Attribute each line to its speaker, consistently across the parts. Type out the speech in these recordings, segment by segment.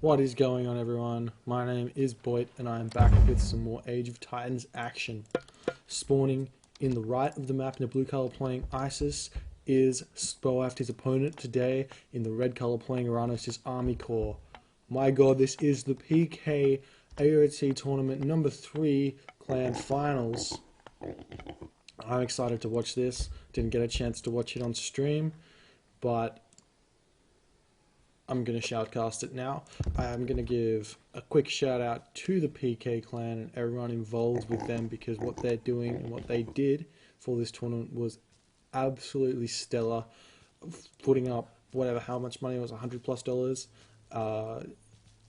Speaker 1: What is going on, everyone? My name is BoIt and I am back with some more Age of Titans action. Spawning in the right of the map in the blue color playing ISIS is Spoeft, his opponent today. In the red color playing Oranos is ArmyCore. My god, this is the PK AOT tournament number 3 clan finals. I'm excited to watch this. Didn't get a chance to watch it on stream, but I'm going to shoutcast it now. I'm going to give a quick shout out to the PK clan and everyone involved with them, because what they're doing and what they did for this tournament was absolutely stellar. Putting up how much money it was, $100+.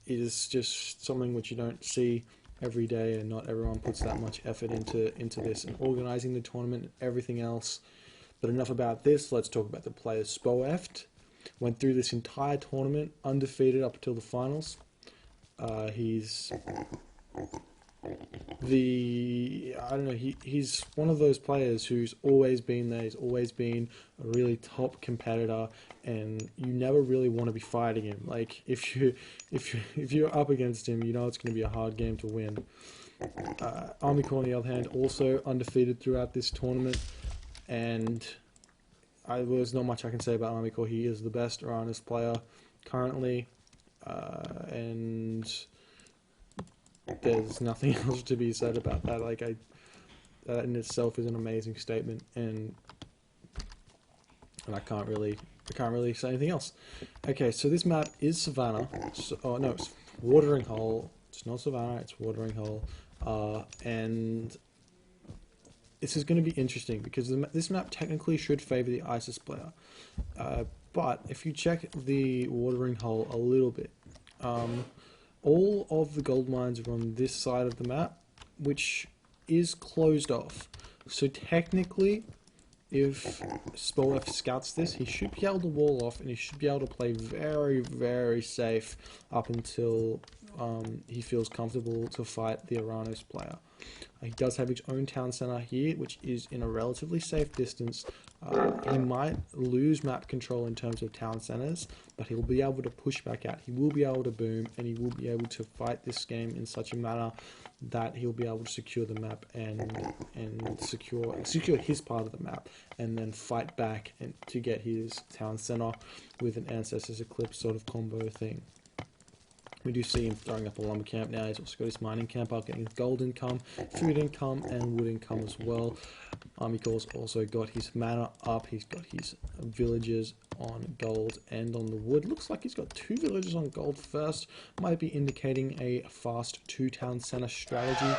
Speaker 1: It is just something which you don't see every day, and not everyone puts that much effort into this and organizing the tournament and everything else. But enough about this, let's talk about the players. Spoeft went through this entire tournament undefeated up until the finals. He's one of those players who's always been there. He's always been a really top competitor, and you never really want to be fighting him. Like, if you're up against him, you know it's going to be a hard game to win. ArmyCore, on the other hand, also undefeated throughout this tournament, and there's not much I can say about ArmyCore. He is the best Oranos player currently, and there's nothing else to be said about that. That in itself is an amazing statement, and I can't really say anything else. Okay, so this map is Savannah. No, it's Watering Hole. It's not Savannah. It's Watering Hole, and this is going to be interesting because this map technically should favor the ISIS player, but if you check the Watering Hole a little bit, all of the gold mines are on this side of the map, which is closed off. So technically, if Spoeft scouts this, he should be able to wall off, and he should be able to play very, very safe up until he feels comfortable to fight the Oranos player. He does have his own town center here, which is in a relatively safe distance. He might lose map control in terms of town centers, but he'll be able to push back out. He will be able to boom, and he will be able to fight this game in such a manner that he'll be able to secure the map and secure his part of the map, and then fight back and to get his town center with an Ancestors Eclipse sort of combo thing. We do see him throwing up a lumber camp now. He's also got his mining camp up, getting his gold income, food income, and wood income as well. ArmyCore's also got his mana up. He's got his villages on gold and on the wood. Looks like he's got 2 villages on gold first. Might be indicating a fast 2-town center strategy.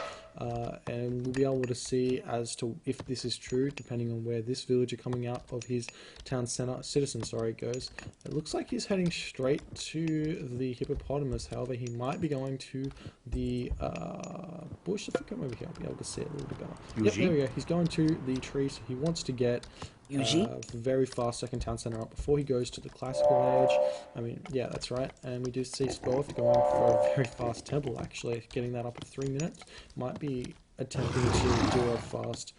Speaker 1: And we'll be able to see as to if this is true, depending on where this villager coming out of his town center, citizen, goes. It looks like he's heading straight to the hippopotamus. However, he might be going to the bush. If we come over here, I'll be able to see it a little bit better. Yep, there we go. He's going to the tree, so he wants to get very fast second town center up before he goes to the classical age. I mean, yeah, that's right. And we do see Spoeft going for a very fast temple, actually, getting that up at 3 minutes. Might be attempting to do a fast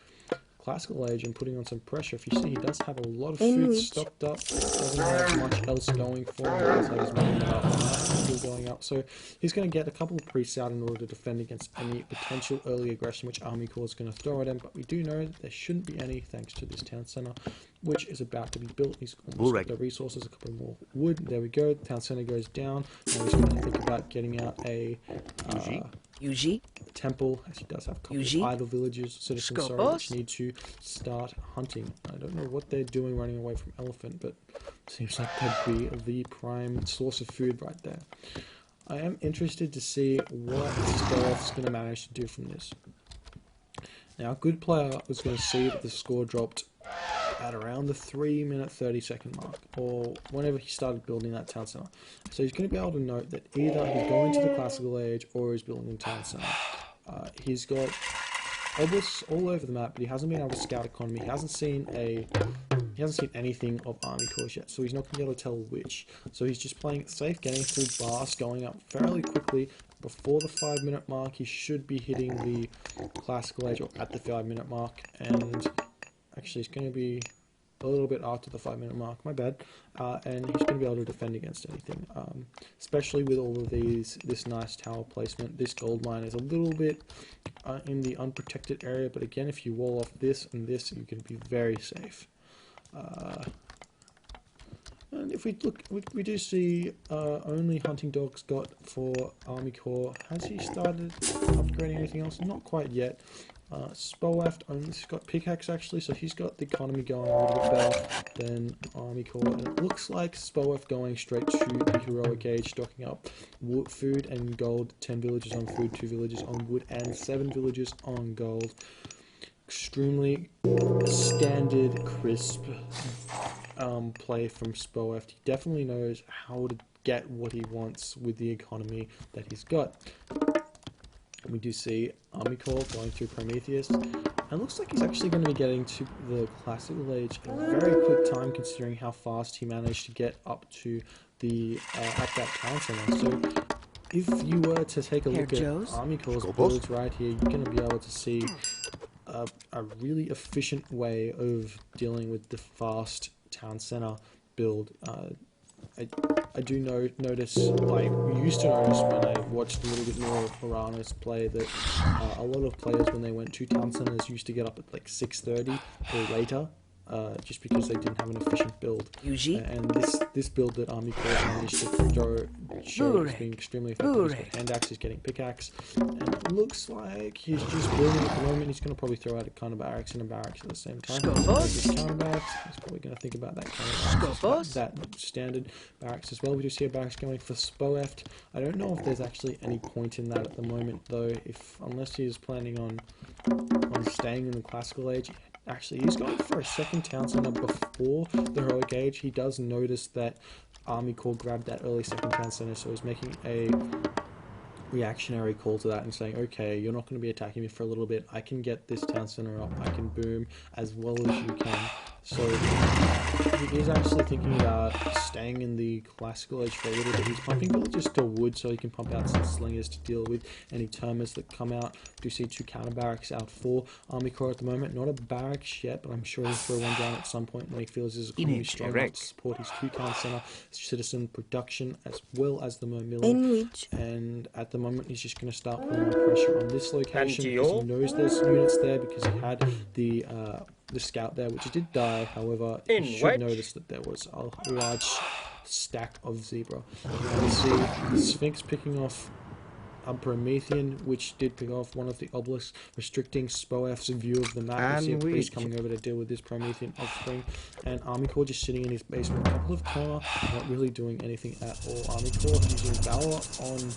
Speaker 1: classical age and putting on some pressure. If you see, he does have a lot of food stocked up. Doesn't have much else going for him. He does have his money up, still going up. So he's going to get a couple of priests out in order to defend against any potential early aggression which ArmyCore is going to throw at him. But we do know that there shouldn't be any, thanks to this town center, which is about to be built. He's almost got the resources, a couple more wood. There we go. The town center goes down. Now he's going to think about getting out a temple, as he does have a couple of idle villages, citizens, which need to start hunting. I don't know what they're doing running away from elephant, but seems like that'd be the prime source of food right there. I am interested to see what Spoeft's going to manage to do from this. Now, a good player was going to see that the score dropped at around the 3-minute 30-second mark, or whenever he started building that town center. So he's going to be able to note that either he's going to the classical age or he's building a town center. He's got obelisks all over the map, but he hasn't been able to scout economy. He hasn't seen anything of ArmyCore yet, so he's not going to be able to tell which. So he's just playing it safe, getting through bars, going up fairly quickly. Before the 5-minute mark, he should be hitting the classical age, or at the 5-minute mark, and actually, it's going to be a little bit after the 5-minute mark, my bad, and he's going to be able to defend against anything, especially with all of this nice tower placement. This gold mine is a little bit in the unprotected area, but again, if you wall off this and this, you can be very safe. And if we look, we do see only hunting dogs got for ArmyCore. Has he started upgrading anything else? Not quite yet. Spoeft only got pickaxe actually, so he's got the economy going a little bit better than ArmyCore. And it looks like Spoeft going straight to the heroic age, stocking up wood, food and gold, 10 villages on food, 2 villages on wood, and 7 villages on gold. Extremely standard, crisp play from Spoeft. He definitely knows how to get what he wants with the economy that he's got. We do see ArmyCore going through Prometheus, and it looks like he's actually going to be getting to the classical age in a very quick time, considering how fast he managed to get up to the at that town center. So if you were to take a look at ArmyCore's builds right here, you're going to be able to see a really efficient way of dealing with the fast town center build. I do notice, like we used to notice when I watched a little bit more of Oranos play, that a lot of players when they went to town centers used to get up at like 6:30 or later, just because they didn't have an efficient build. And this build that ArmyCore managed to show as being extremely effective. He's got hand axe, he's getting pickaxe, and it looks like he's just building at the moment. He's going to probably throw out a kind of barracks and a barracks at the same time. Counter barracks. He's probably going to think about that kind of that standard barracks as well. We do see a barracks going for Spoeft. I don't know if there's actually any point in that at the moment though, unless he is planning on staying in the classical age. Actually, he's going for a second town center before the heroic age. He does notice that ArmyCore grabbed that early second town center, so he's making a reactionary call to that and saying, okay, you're not going to be attacking me for a little bit. I can get this town center up. I can boom as well as you can. So he is actually thinking about staying in the classical age for a little bit. He's pumping villages to wood so he can pump out some slingers to deal with any termites that come out. Do see 2 counter barracks out for ArmyCore at the moment. Not a barracks yet, but I'm sure he'll throw one down at some point when he feels his economy strong enough to support his 2 town center, citizen production, as well as the Mermillion. And at the moment, he's just going to start putting more pressure on this location because he knows there's units there, because he had the scout there, which did die. However, you should notice that there was a large stack of zebra. You see the Sphinx picking off Promethean, which did pick off one of the obelisks, restricting Spoeft's view of the map. You see a priest coming over to deal with this Promethean offspring, and ArmyCore just sitting in his basement. A couple of Toma, not really doing anything at all. ArmyCore using Valor on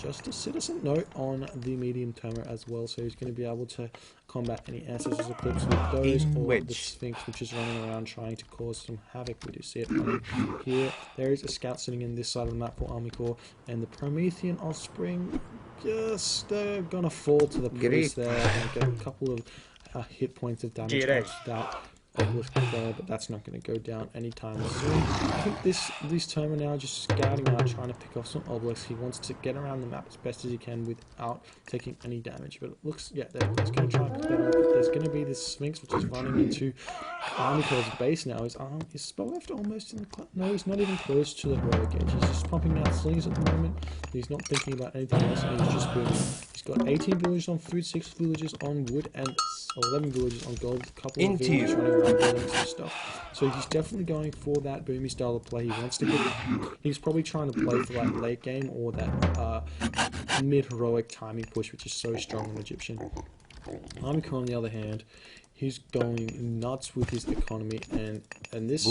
Speaker 1: just a citizen note on the medium Toma as well, so he's going to be able to combat any ancestors eclipse with those, or the Sphinx, which is running around trying to cause some havoc. We do see it running here. There is a scout sitting in this side of the map for ArmyCore, and the Promethean offspring just gonna fall to the priest there and get a couple of hit points of damage against that obelisk there, but that's not going to go down anytime soon. I think this Toma now just scouting out, trying to pick off some obelisks. He wants to get around the map as best as he can without taking any damage, but it looks, yeah, he's going to try and pick that up. There's going to be this Sphinx which is running into ArmyCore's base now. Is Spoeft almost in the no, he's not even close to the heroic edge. He's just pumping out slings at the moment. He's not thinking about anything else, and he's just booming. He's got 18 villages on food, 6 villages on wood, and 11 villages on gold. A couple of villages running around building some stuff. So he's definitely going for that boomy style of play. He wants to get. He's probably trying to play for that late game or that mid-heroic timing push, which is so strong in Egyptian. ArmyCore, on the other hand, he's going nuts with his economy, and this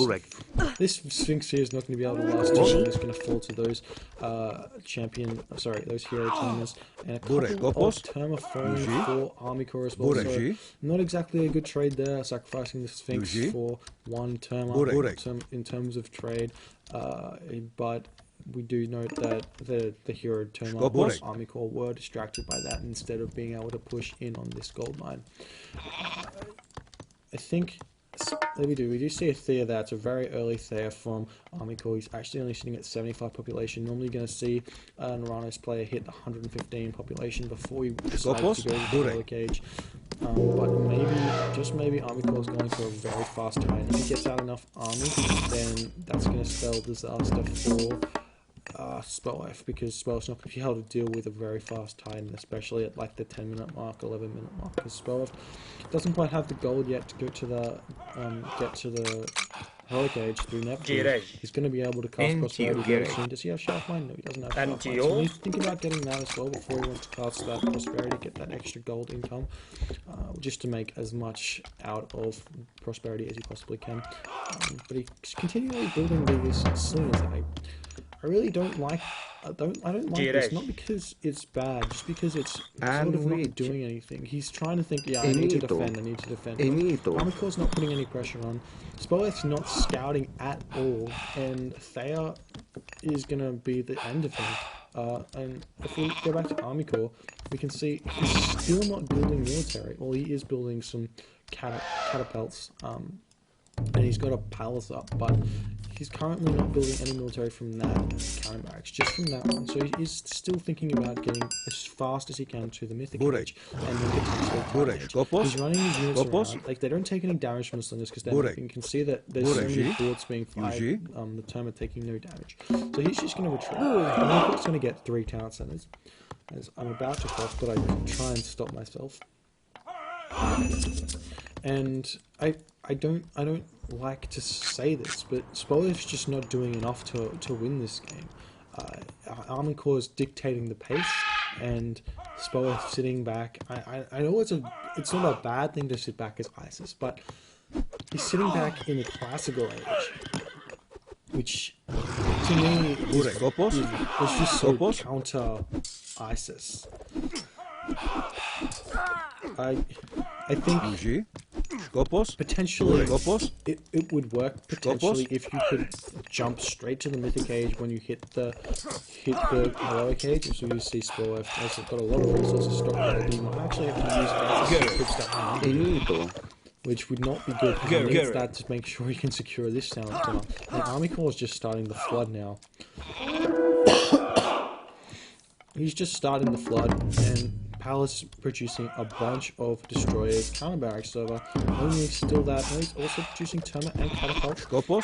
Speaker 1: Sphinx here is not going to be able to last too long. He's going to fall to those those hero Termas, and a couple of Terma falling for ArmyCore as well. So not exactly a good trade there, sacrificing the Sphinx for one Terma in terms of trade, but we do note that the hero Terma ArmyCore were distracted by that instead of being able to push in on this gold mine. I think Yes, there we do. We do see a Thea there. It's a very early Thea from ArmyCore. He's actually only sitting at 75 population. Normally you're going to see an Oranos player hit 115 population before he decides to go to the Gorilla Cage. But maybe, just maybe, ArmyCore is going for a very fast time. If he gets out enough army, then that's going to spell disaster for Spoeft, because Spoeft's not going to be able to deal with a very fast Titan, especially at like the 10-minute mark, 11-minute mark, because Spoeft doesn't quite have the gold yet to go to the get to the Heroic Age through Neptune. He's going to be able to cast Prosperity very soon. Does he have Sharp Mind? No, he doesn't have Sharp Mind. So we need to think about getting that as well before he wants to cast that Prosperity, get that extra gold income, just to make as much out of Prosperity as he possibly can. But he's continually building these slingers. I really don't like. I don't like this. Not because it's bad, just because it's sort of not doing anything. He's trying to think, yeah, I need to defend. ArmyCore's not putting any pressure on. Spoeft's not scouting at all, and Thea is gonna be the end of him. And if we go back to ArmyCore, we can see he's still not building military. Well, he is building some catapults, and he's got a palace up, but he's currently not building any military from that cannon barracks, just from that one. So he is still thinking about getting as fast as he can to the Mythic Age, and then potentially he's running his units around. Like, they don't take any damage from the slingers, because you can see that there's so many bullets being fired. The term are taking no damage. So he's just going to retreat. I'm going to get 3 town centers, as I'm about to cough, but I try and stop myself. And I don't like to say this, but Spoeft's just not doing enough to win this game. ArmyCore is dictating the pace, and Spoeft sitting back. I know it's not a bad thing to sit back as ISIS, but he's sitting back in the classical age, which to me is just so counter ISIS. I think potentially it would work potentially if you could jump straight to the Mythic Age when you hit the Heroic Age. So you see Spoeft has got a lot of resources stocked there, but you might actually have to use that, which would not be good, because he needs that to make sure he can secure this town. And ArmyCore is just starting the flood now. He's just starting the flood, and Palace producing a bunch of destroyers, counter barracks over. Only still that, he's also producing Termite and Catapult.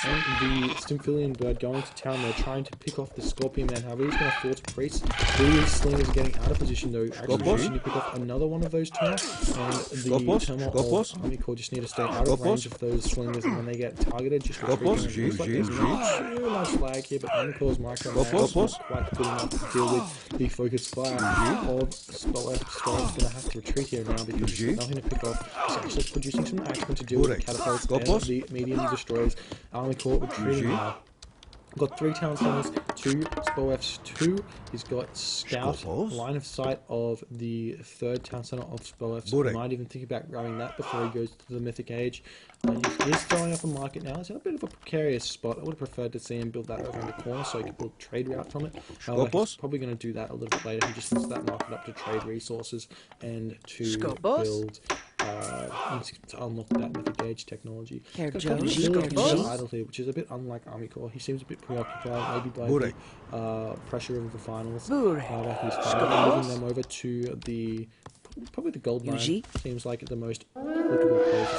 Speaker 1: And the Stymphalian Bird going to town there, trying to pick off the Scorpion Man. However, he's going to force Priest. These slingers are getting out of position though. Actually, position to pick off another one of those turrets. And the Terminal of ArmyCore just need to stay out of range of those slingers, and when they get targeted, just retreat. Looks like there's not too much lag here, but ArmyCore's micro is not quite good enough to deal with the focused fire of Spoeft's going to have to retreat here now, because there's nothing to pick off. He's actually producing some action to deal with the catapults and the medium destroyers. ArmyCore retreating now. Got 3 town centers, 2 Spoeft's 2. He's got scout, line of sight of the 3rd town center of Spoeft's. He might even think about grabbing that before he goes to the Mythic Age. He is throwing up a market now. It's in a bit of a precarious spot. I would have preferred to see him build that over in the corner so he could build trade route from it. However, he's probably going to do that a little bit later. He just wants that market up to trade resources and to build to unlock that Mythic Age technology. Idle here, which is a bit unlike ArmyCore. He seems a bit preoccupied, maybe by the pressure of the finals. However, he's moving them over to the probably the gold mine. Seems like the most applicable place.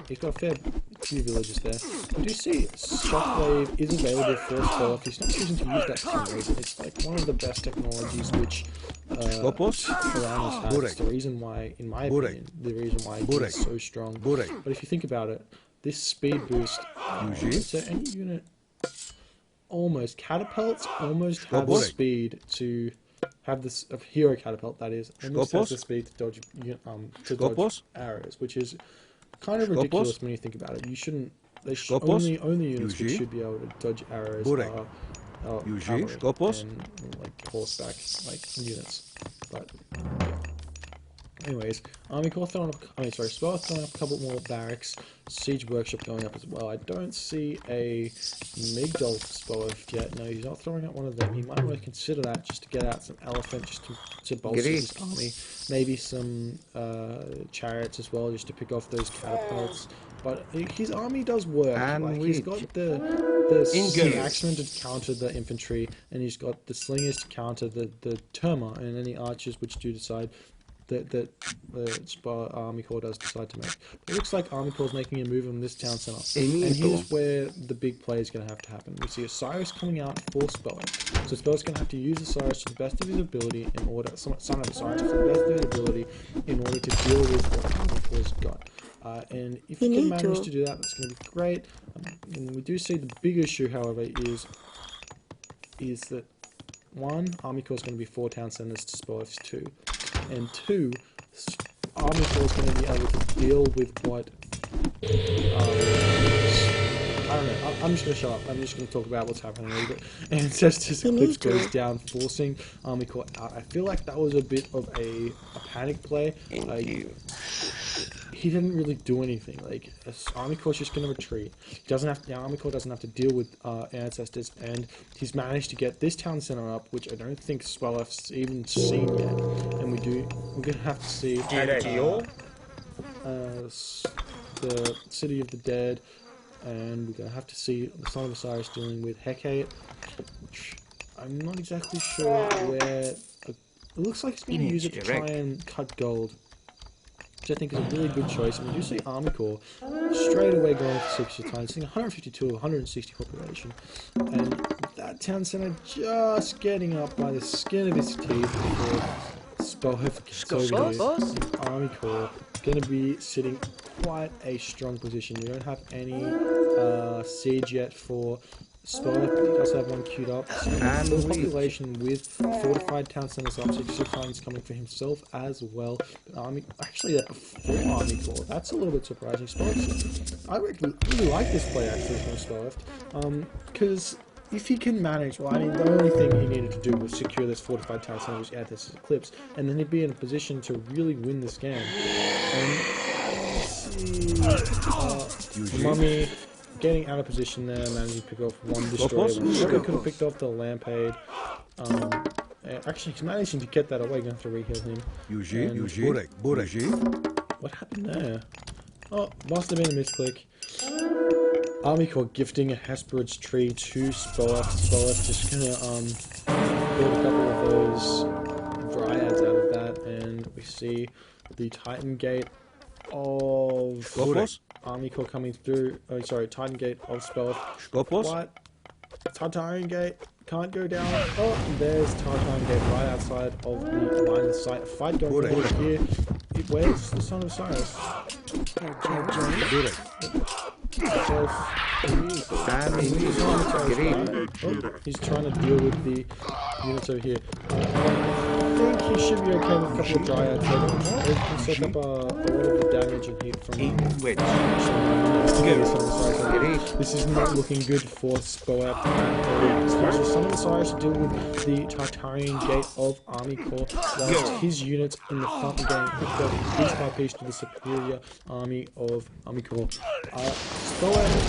Speaker 1: He's got a fair few villages there. We do see Shockwave is available for Spoeft. He's not choosing to use that for some reason. It's like one of the best technologies which Oranos has. It's the reason why, in my opinion, the reason why he's so strong. But if you think about it, this speed boost, so any unit almost catapults almost have the speed to have this hero catapult, that is, almost has the speed to dodge arrows, which is kind of ridiculous when you think about it. You shouldn't. Only units which should be able to dodge arrows are cavalry and like horseback units. But yeah. Anyways, ArmyCore throwing up. Spoeft throwing up a couple more barracks. Siege Workshop going up as well. I don't see a Migdol Spoeft yet. No, he's not throwing out one of them. He might want to consider that just to get out some elephant, just to bolster his army. Maybe some chariots as well, just to pick off those catapults. but his army does work.
Speaker 2: And
Speaker 1: he's got the axemen to counter the infantry, and he's got the slingers to counter the terma and any archers which do decide that the ArmyCore does decide to make. But it looks like ArmyCore is making a move on this town center, and here's where the big play is going to have to happen. We see Osiris coming out for Spoeft, so Spoeft's going to have to use Osiris to the best of his ability in order, son of Osiris to the best of his ability in order to deal with what ArmyCore's got. And if he can manage to do that, that's going to be great. And we do see the big issue, however, is that one, ArmyCore is going to be 4 town centers to Spoeft's 2. And 2, ArmyCore is going to be able to deal with what... I don't know, I'm just going to shut up. I'm just going to talk about what's happening a little bit. Ancestors Eclipse goes down, forcing ArmyCore out. I feel like that was a bit of a panic play. He didn't really do anything. Like, ArmyCore's just going to retreat. ArmyCore doesn't have to deal with Ancestors, and he's managed to get this town center up, which I don't think Spoeft's even seen yet. And we're going to have to see the City of the Dead, and we're going to have to see the Son of Osiris dealing with Hecate, which I'm not exactly sure where... It looks like he's going to use it to try and cut gold, which I think is a really good choice. And we do see ArmyCore straight away going for 6 times, seeing 152, 160 population, and that town center just getting up by the skin of his teeth before Spoeft gets over here. ArmyCore going to be sitting quite a strong position. We don't have any siege yet for Spoeft. He does have one queued up. And the population with fortified town centers up, 66 times coming for himself as well. Actually, that before ArmyCore. That's a little bit surprising. Spoeft, I really like this play actually from Spoeft, because if he can manage, well, I mean, the only thing he needed to do was secure this fortified town center, which add this Eclipse, and then he'd be in a position to really win this game. And the Mummy getting out of position there, managing to pick off one destroyer. He could have picked off the Lampade. Actually, he's managing to get that away. Going to have to re-heal him. What happened there? Oh, must have been a misclick. ArmyCore gifting a Hesperid's tree to Spoeft. Spoeft just gonna build a couple of those dryads out of that, and we see the Titan Gate of ArmyCore coming through. Oh, sorry, Titan Gate of Spoeft. What? Tartarian Gate can't go down. Oh, there's Tartarian Gate right outside of the line of sight. A fight going on here. Where's the Son of Osiris? He's trying to deal with the units over here. I think he should be okay with a couple of dryads. They can soak up a lot of the damage and heat from This is not looking good for Spoeft. Son of Osiris to deal with the Tartarian Gate of ArmyCore, whilst his units in the front are getting picked up piece by piece to the superior army of ArmyCore. Spoeft,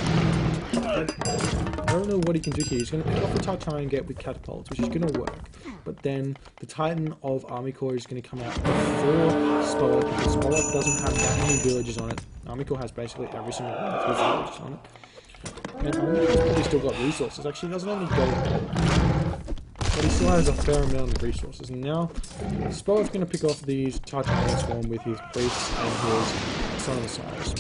Speaker 1: I don't know what he can do here. He's going to pick off the Tartarian Gate with catapults, which is going to work. But then the Titan of ArmyCore is going to come out before Spoeft, because Spoeft doesn't have that many villages on it. ArmyCore has basically every single one of his villages on it. And ArmyCore's probably still got resources. Actually, he doesn't have any gold, but he still has a fair amount of resources. And now, Spoeft's going to pick off these Tartarian Swarm with his priests and his Son of Osiris.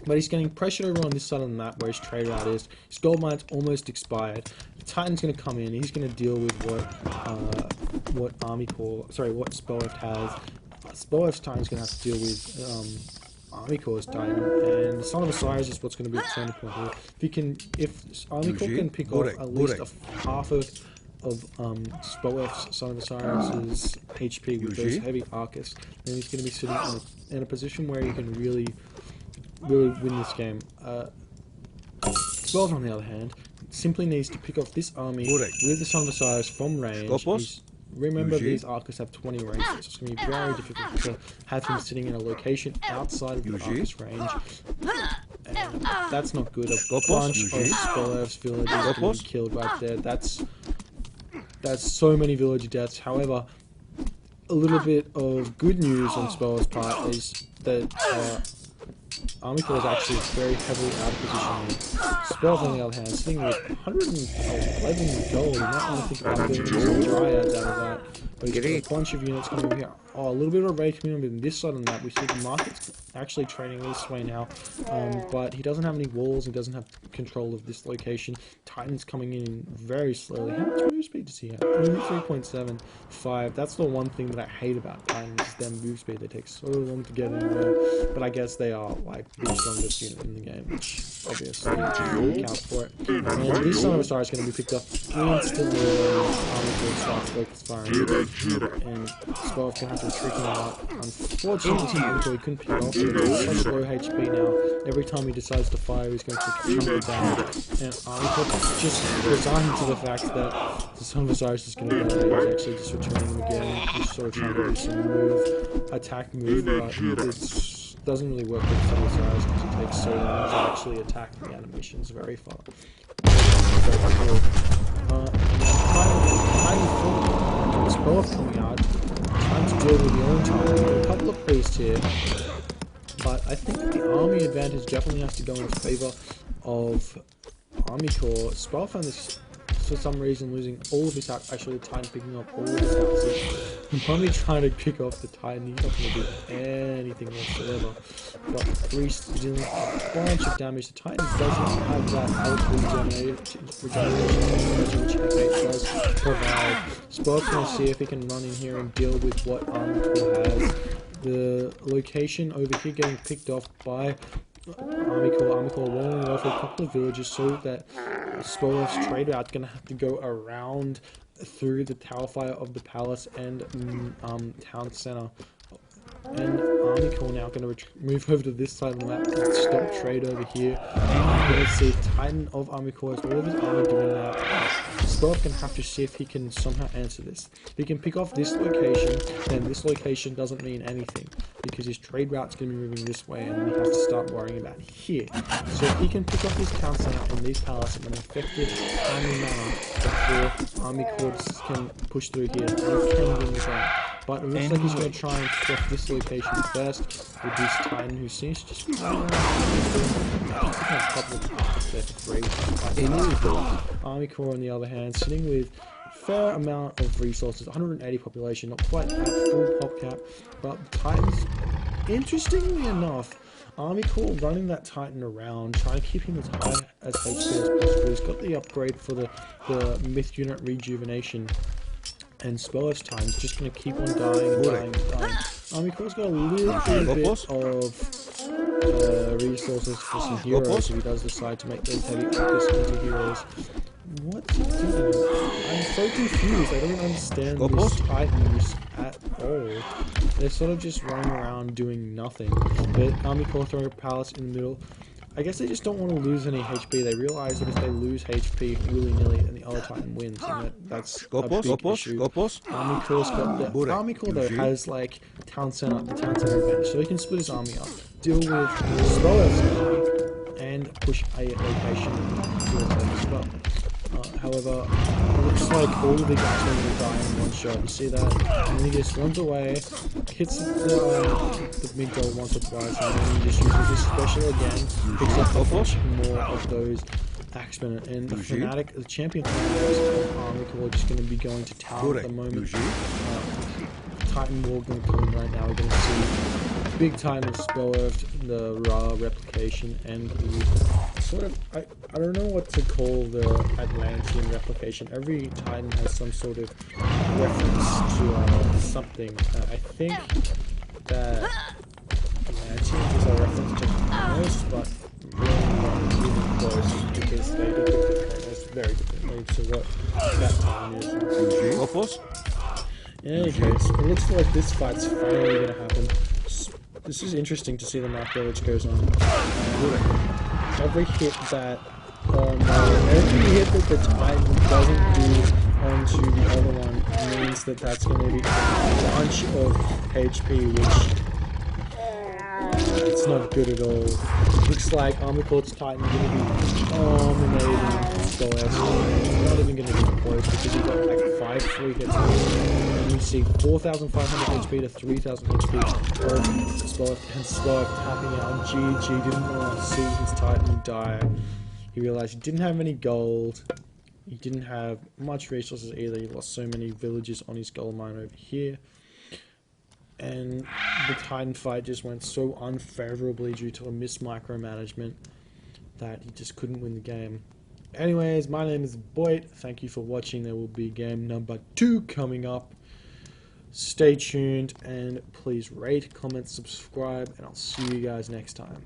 Speaker 1: But he's getting pressured over on this side of the map where his trade route is. His gold mine's almost expired. The Titan's going to come in. He's going to deal with what Spoeft has. Spoeft's Titan's going to have to deal with ArmyCore's Titan, and the Son of Osiris is what's going to be the turning point here. If ArmyCore can pick off at least half of Spoeft's Son of Osiris's HP with those heavy Arcus, then he's going to be sitting in a position where he can really win this game. Spoeft, on the other hand, simply needs to pick off this army with the Son of Osiris from range. Remember, these Arcus have 20 range, so it's going to be very difficult to have him sitting in a location outside of the Arcus range. And that's not good. A bunch of Spoeft's villagers being killed right there. That's so many villager deaths. However, a little bit of good news on Spoeft's part is that ArmyCore is actually very heavily out of position here. Spoeft, on the other hand, sitting with 111 gold. You might want to think about doing some dryads out of that. But he's got a bunch of units coming over here. Oh, a little bit of a raid coming on this side of the map. We see the market's actually trading this way now. But he doesn't have any walls. He doesn't have control of this location. Titan's coming in very slowly. How much move speed does he have? Only 3.75. That's the one thing that I hate about Titans, is their move speed. They take so long to get in there. But I guess they are like the strongest unit in the game, which obviously accounts for it. And this Son of a Star is going to be picked up instantly when ArmyCore starts focus firing. And Spoeft can have to trick him out. Unfortunately, ArmyCore couldn't pick off. He's such low HP now. Every time he decides to fire, he's going to tumble down. And ArmyCore just resigned to the fact that the Son of a Star is just going to die. He's actually just returning him again. He's sort of trying to do some attack move, but it doesn't really work with Son of a Star because it takes so long to actually attack the animations very far. Spoeft coming out, trying to deal with the own time. A couple of priests here, but I think the army advantage definitely has to go in favor of ArmyCore. Spoeft found this for some reason losing all of his house. Actually, the Titan picking up all of his houses. I'm probably trying to pick off the Titan. He's not going to do anything whatsoever. But the priest dealing a bunch of damage. The Titan doesn't have that L3 regeneration, which F8 does provide. Spoeft going to see if he can run in here and deal with what ArmyCore has. The location over here getting picked off by ArmyCore walling off a couple of villages so that Spoeft's trade route's going to have to go around through the tower fire of the palace and town center. And ArmyCore now going to move over to this side of the map and stop trade over here. We're going to see Titan of ArmyCore as all of his army doing that. Spoeft can have to see if he can somehow answer this. If he can pick off this location, then this location doesn't mean anything, because his trade route's going to be moving this way, and then he has to start worrying about here. So if he can pick off his town center and these palaces in an effective, timely manner before ArmyCore can push through here, and he can win the game. But it looks like he's going to try and pick off this location first with this Titan, who seems to just be running around. A couple of times there for free. ArmyCore, on the other hand, sitting with a fair amount of resources, 180 population, not quite at full pop cap, but Titans, interestingly enough, ArmyCore running that Titan around, trying to keep him as high as HP as possible. He's got the upgrade for the myth unit rejuvenation. And Spoeft's time is just going to keep on dying and dying and dying. ArmyCore's got a little bit of resources for some heroes if he does decide to make those heavy focus into heroes. What's he doing? I'm so confused. I don't understand these Titans at all. They're sort of just running around doing nothing. But ArmyCore throwing a palace in the middle. I guess they just don't want to lose any HP. They realize that if they lose HP willy-nilly, then the other Titan wins, and that's a big issue. ArmyCore's got the ArmyCore though has like the town center advantage, so he can split his army up, deal with Spoeft's army, and push a location towards them as well. However, it looks like all the big guys will die in one shot. You see that? And he just runs away, hits the mid goal once or twice, and then he just uses his special again, picks up a bunch more of those axemen. And the Fnatic, the champion Fanatics of ArmyCore, are just going to be going to town at the moment. Titan War going to come in right now. We're going to see big time in Spoeft, the Ra replication, and the sort of, I don't know what to call the Atlantean replication. Every Titan has some sort of reference to something. I think that Atlantean is a reference to Oranos, but really not really close, because they depict Oranos very differently to what that Titan is. In any case, it looks like this fight's finally going to happen. This is interesting to see the map there which goes on. Every hit that every hit that the Titan doesn't do onto the other one means that that's going to be a bunch of HP, which It's not good at all. Looks like ArmyCore's Titan going to be dominating Spoeft. Not even going to be close because he got like 5 free hits. And you see 4,500 HP to 3,000 HP of Spoeft, and Spoeft tapping out. GG, didn't want to see his Titan die. He realized he didn't have any gold. He didn't have much resources either. He lost so many villages on his gold mine over here. And the Titan fight just went so unfavorably due to a missed micromanagement that he just couldn't win the game. Anyways, my name is BoIt. Thank you for watching. There will be game number 2 coming up. Stay tuned and please rate, comment, subscribe, and I'll see you guys next time.